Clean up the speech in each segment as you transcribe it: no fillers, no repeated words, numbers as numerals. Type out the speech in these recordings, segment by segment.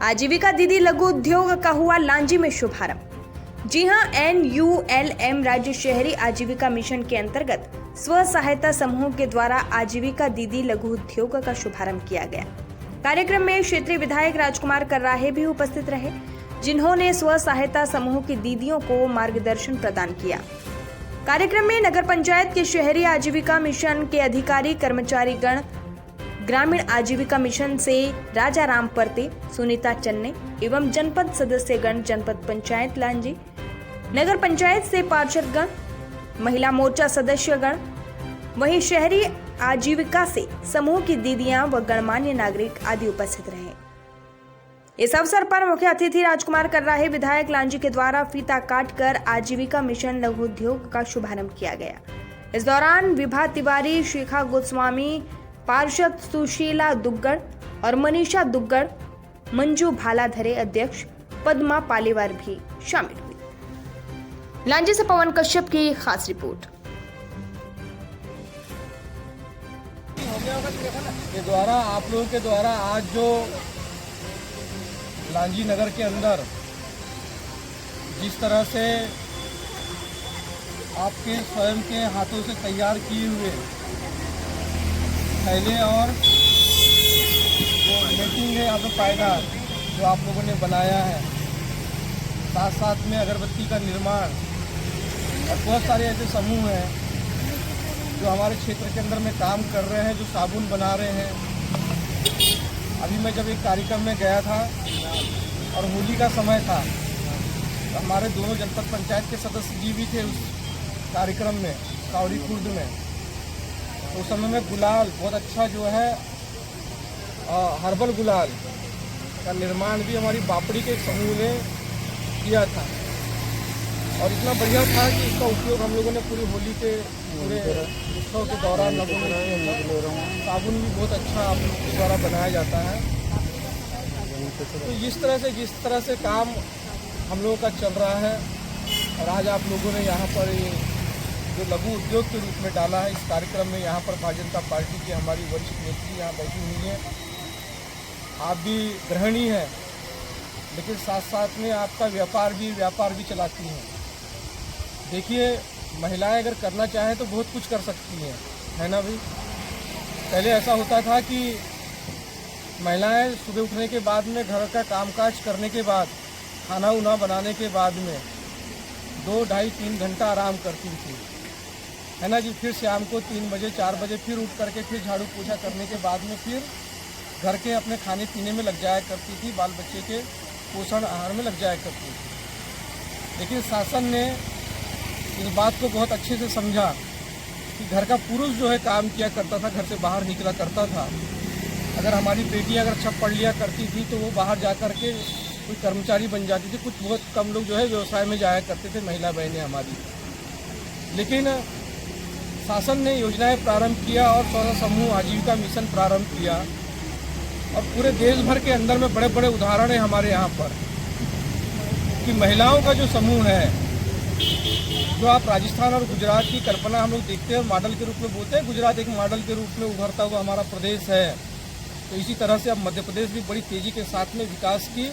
आजीविका दीदी लघु उद्योग का हुआ लांजी में शुभारंभ। जी हां, NULM राज्य शहरी आजीविका मिशन के अंतर्गत स्व सहायता समूह के द्वारा आजीविका दीदी लघु उद्योग का शुभारंभ किया गया। कार्यक्रम में क्षेत्रीय विधायक राजकुमार कर्राहे भी उपस्थित रहे, जिन्होंने स्व सहायता समूह की दीदियों को मार्गदर्शन प्रदान किया। कार्यक्रम में नगर पंचायत के शहरी आजीविका मिशन के अधिकारी कर्मचारी गण, ग्रामीण आजीविका मिशन से राजा राम परते, सुनीता चन्ने एवं जनपद सदस्यगण, जनपद पंचायत लांजी, नगर पंचायत से पार्षदगण, महिला मोर्चा सदस्यगण, वहीं शहरी आजीविका से समूह की दीदियां व गणमान्य नागरिक आदि उपस्थित रहे। इस अवसर पर मुख्य अतिथि राजकुमार कर्राहे विधायक लांजी के द्वारा फीता काटकर आजीविका मिशन लघु उद्योग का शुभारंभ किया गया। इस दौरान विभा तिवारी, शिखा गोस्वामी, पार्षद सुशीला दुग्गड़ और मनीषा दुग्गड़, मंजू भालाधरे अध्यक्ष, पद्मा पालीवार भी शामिल हुई। लांजी से पवन कश्यप की खास रिपोर्ट। के द्वारा आप लोगों के द्वारा आज जो लांजी नगर के अंदर जिस तरह से आपके स्वयं के हाथों से तैयार किए हुए थैले और जो नेटिंग है यहाँ पे पायदान जो आप लोगों ने बनाया है, साथ साथ में अगरबत्ती का निर्माण और बहुत सारे ऐसे समूह हैं जो हमारे क्षेत्र के अंदर में काम कर रहे हैं, जो साबुन बना रहे हैं। अभी मैं जब एक कार्यक्रम में गया था और होली का समय था, तो हमारे दोनों जनपद पंचायत के सदस्य जी भी थे उस कार्यक्रम में, कावड़ी खुर्द में। तो उस समय में गुलाल बहुत अच्छा जो है हर्बल गुलाल का निर्माण भी हमारी बापड़ी के समूह ने किया था और इतना बढ़िया था कि इसका उपयोग हम लोगों ने पूरी होली के पूरे उत्सव के दौरान लोगों ने किया था। साबुन भी बहुत अच्छा आप लोगों के द्वारा बनाया जाता है। तो जिस तरह से काम हम लोगों का चल रहा है और आज आप लोगों ने यहाँ पर जो लघु उद्योग के रूप में डाला है, इस कार्यक्रम में यहाँ पर भारतीय जनता पार्टी की हमारी वरिष्ठ नेत्री यहाँ बैठी हुई है। आप भी गृहिणी हैं, लेकिन साथ साथ में आपका व्यापार भी चलाती हैं। देखिए, महिलाएं अगर करना चाहें तो बहुत कुछ कर सकती हैं, है ना भाई। पहले ऐसा होता था कि महिलाएं सुबह उठने के बाद में घर का कामकाज करने के बाद, खाना उना बनाने के बाद में 2, ढाई, 3 घंटा आराम करती थी, है ना जी। फिर शाम को 3 बजे 4 बजे फिर उठ करके फिर झाड़ू पोछा करने के बाद में फिर घर के अपने खाने पीने में लग जाया करती थी, बाल बच्चे के पोषण आहार में लग जाया करती थी। लेकिन शासन ने इस बात को बहुत अच्छे से समझा कि घर का पुरुष जो है काम किया करता था, घर से बाहर निकला करता था। अगर हमारी बेटियां अगर अच्छा पढ़ लिया करती थी तो वो बाहर जा कर के कोई कर्मचारी बन जाती थी। कुछ बहुत कम लोग जो है व्यवसाय में जाया करते थे, महिला बहनें हमारी। लेकिन शासन ने योजनाएं प्रारंभ किया और स्व समूह आजीविका मिशन प्रारंभ किया और पूरे देश भर के अंदर में बड़े बड़े उदाहरण है हमारे यहाँ पर कि महिलाओं का जो समूह है, जो आप राजस्थान और गुजरात की कल्पना हम लोग देखते हैं, मॉडल के रूप में बोलते हैं। गुजरात एक मॉडल के रूप में उभरता हुआ हमारा प्रदेश है, तो इसी तरह से अब मध्य प्रदेश भी बड़ी तेज़ी के साथ में विकास की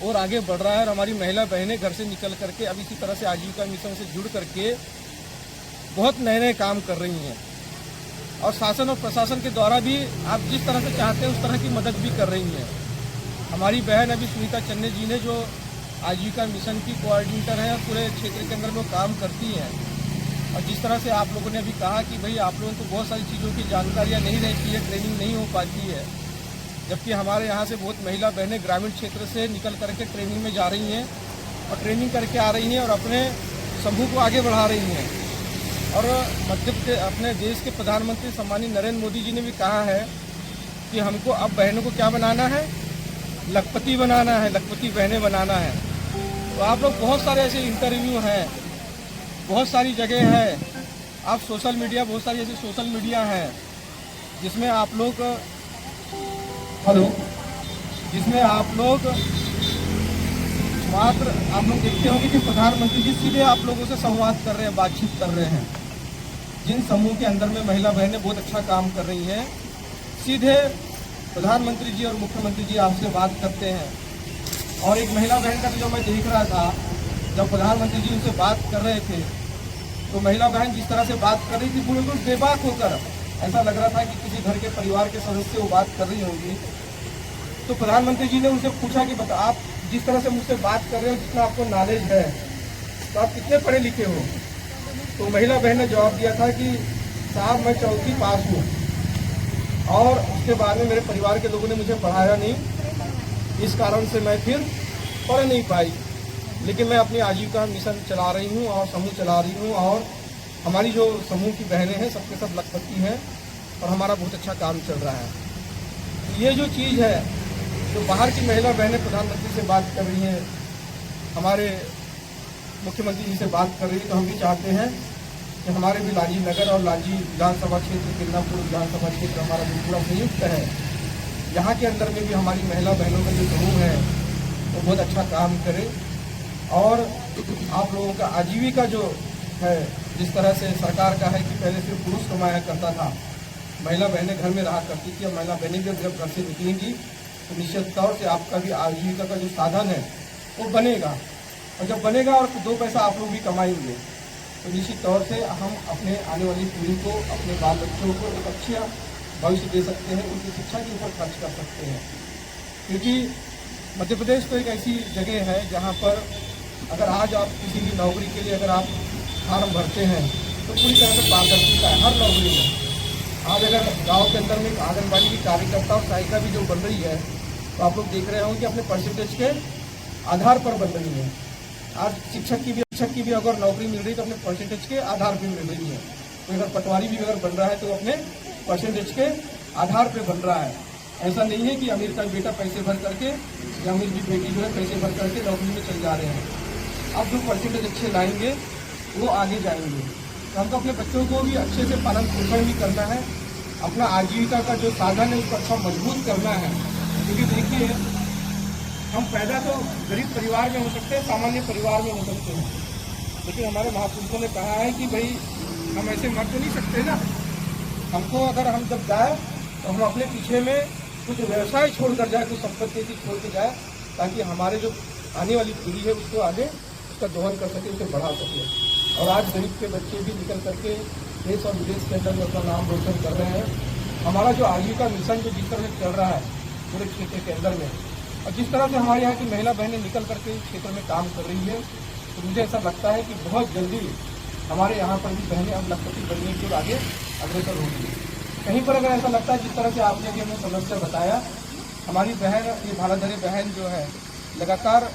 और आगे बढ़ रहा है। और हमारी महिला बहनें घर से निकल करके अब इसी तरह से आजीविका मिशन से जुड़ करके बहुत नए नए काम कर रही हैं और शासन और प्रशासन के द्वारा भी आप जिस तरह से चाहते हैं उस तरह की मदद भी कर रही हैं। हमारी बहन अभी सुनीता चन्ने जी ने जो आजीविका मिशन की कोऑर्डिनेटर है, पूरे क्षेत्र के अंदर वो काम करती हैं। और जिस तरह से आप लोगों ने अभी कहा कि भाई आप लोगों को बहुत सारी चीज़ों की जानकारियाँ नहीं रहती है, ट्रेनिंग नहीं हो पाती है, जबकि हमारे यहाँ से बहुत महिला बहनें ग्रामीण क्षेत्र से निकल करके ट्रेनिंग में जा रही हैं और ट्रेनिंग करके आ रही हैं और अपने समूह को आगे बढ़ा रही हैं। और अपने देश के प्रधानमंत्री सम्मानीय नरेंद्र मोदी जी ने भी कहा है कि हमको अब बहनों को क्या बनाना है, लखपति बनाना है, लखपति बहनें बनाना है। तो आप लोग बहुत सारे ऐसे इंटरव्यू हैं, बहुत सारी जगह है, आप सोशल मीडिया, बहुत सारी ऐसी सोशल मीडिया हैं जिसमें आप लोग मात्र आप लोग देखते होंगे कि प्रधानमंत्री जी सीधे आप लोगों से संवाद कर रहे हैं, बातचीत कर रहे हैं। जिन समूह के अंदर में महिला बहनें बहुत अच्छा काम कर रही हैं, सीधे प्रधानमंत्री जी और मुख्यमंत्री जी आपसे बात करते हैं और एक महिला बहन का जो मैं देख रहा था, जब प्रधानमंत्री जी उनसे बात कर रहे थे तो महिला बहन जिस तरह से बात कर रही थी बिल्कुल बेबाक होकर, ऐसा लग रहा था कि किसी घर के परिवार के सदस्य वो बात कर रही होंगी। तो प्रधानमंत्री जी ने उनसे पूछा कि बता, आप जिस तरह से मुझसे बात कर रहे हो, जितना आपको नॉलेज है, तो आप कितने पढ़े लिखे हो? तो महिला बहन ने जवाब दिया था कि साहब मैं 4वीं पास हूँ और उसके बाद में मेरे परिवार के लोगों ने मुझे पढ़ाया नहीं, इस कारण से मैं फिर पढ़ नहीं पाई। लेकिन मैं अपनी आजीविका मिशन चला रही हूँ और समूह चला रही हूँ, और हमारी जो समूह की बहनें हैं सबके सब लखपति हैं और हमारा बहुत अच्छा काम चल रहा है। ये जो चीज़ है, जो बाहर की महिला बहनें प्रधानमंत्री से बात कर रही हैं, हमारे मुख्यमंत्री जी से बात कर रही है, तो हम भी चाहते हैं कि हमारे भी लांजी नगर और लांजी विधानसभा क्षेत्र, किरनापुर विधानसभा क्षेत्र हमारा जो पूरा संयुक्त है, यहाँ के अंदर में भी हमारी महिला बहनों का जो समूह है वो बहुत अच्छा काम करे। और आप लोगों का आजीविका जो है, जिस तरह से सरकार का है कि पहले सिर्फ पुरुष कमाया करता था, महिला बहनें घर में रहा करती थी, और महिला बहनें भी जब घर से निकलेंगी तो निश्चित तौर से आपका भी आजीविका का जो साधन है वो बनेगा, और जब बनेगा और 2 पैसा आप लोग भी कमाएंगे तो निश्चित तौर से हम अपने आने वाली पीढ़ी को, अपने बाल बच्चों को एक अच्छा भविष्य दे सकते हैं, उनकी शिक्षा के ऊपर खर्च कर सकते हैं। क्योंकि मध्य प्रदेश तो एक ऐसी जगह है जहाँ पर अगर आज आप किसी भी नौकरी के लिए अगर आप फॉर्म भरते हैं तो पूरी तरह से पारदर्शिता है हर नौकरी में। आज अगर गांव के अंदर में आंगनबाड़ी की कार्यकर्ता और सहायिका भी जो बन रही है, तो आप लोग देख रहे होंगे कि अपने परसेंटेज के आधार पर बन रही है। आज शिक्षक की भी अगर नौकरी मिल रही है तो अपने परसेंटेज के आधार पर मिल रही है। तो अगर पटवारी भी अगर बन रहा है तो अपने परसेंटेज के आधार पर बन रहा है। ऐसा नहीं है कि अमीर का बेटा पैसे भर करके या अमीर की बेटी जो है पैसे भर करके नौकरी में चल जा रहे हैं। अब जो परसेंटेज अच्छे लाएंगे वो आगे जाएंगे। तो हमको अपने बच्चों को भी अच्छे से पालन पोषण भी करना है, अपना आजीविका का जो साधन है उसको अच्छा मजबूत करना है। क्योंकि देखिए, हम पैदा तो गरीब परिवार में हो सकते हैं, सामान्य परिवार में हो सकते हैं, लेकिन हमारे महापुरुषों ने कहा है कि भाई हम ऐसे मर तो नहीं सकते ना। हमको अगर हम जब जाए तो हम अपने पीछे में कुछ व्यवसाय छोड़ कर जाए, कुछ संपत्ति ऐसी छोड़ के जाए, ताकि हमारे जो आने वाली पीढ़ी है उसको आगे उसका दोहन कर सके, उसे बढ़ा सके। और आज गरीब के बच्चे भी निकल करके देश और विदेश के अंदर में अपना नाम रोशन कर रहे हैं। हमारा जो आजीविका मिशन जो जिस तरह से चल रहा है पूरे क्षेत्र के अंदर में, और जिस तरह से हमारे यहाँ की महिला बहनें निकल करके इस क्षेत्र में काम कर रही है, तो मुझे ऐसा लगता है कि बहुत जल्दी हमारे यहाँ पर भी बहनें अब लखपति बनने की ओर आगे अग्रसर होंगी। कहीं पर अगर ऐसा लगता है जिस तरह से आपने भी हमें समस्या बताया, हमारी बहन, ये भालाधरी बहन जो है लगातार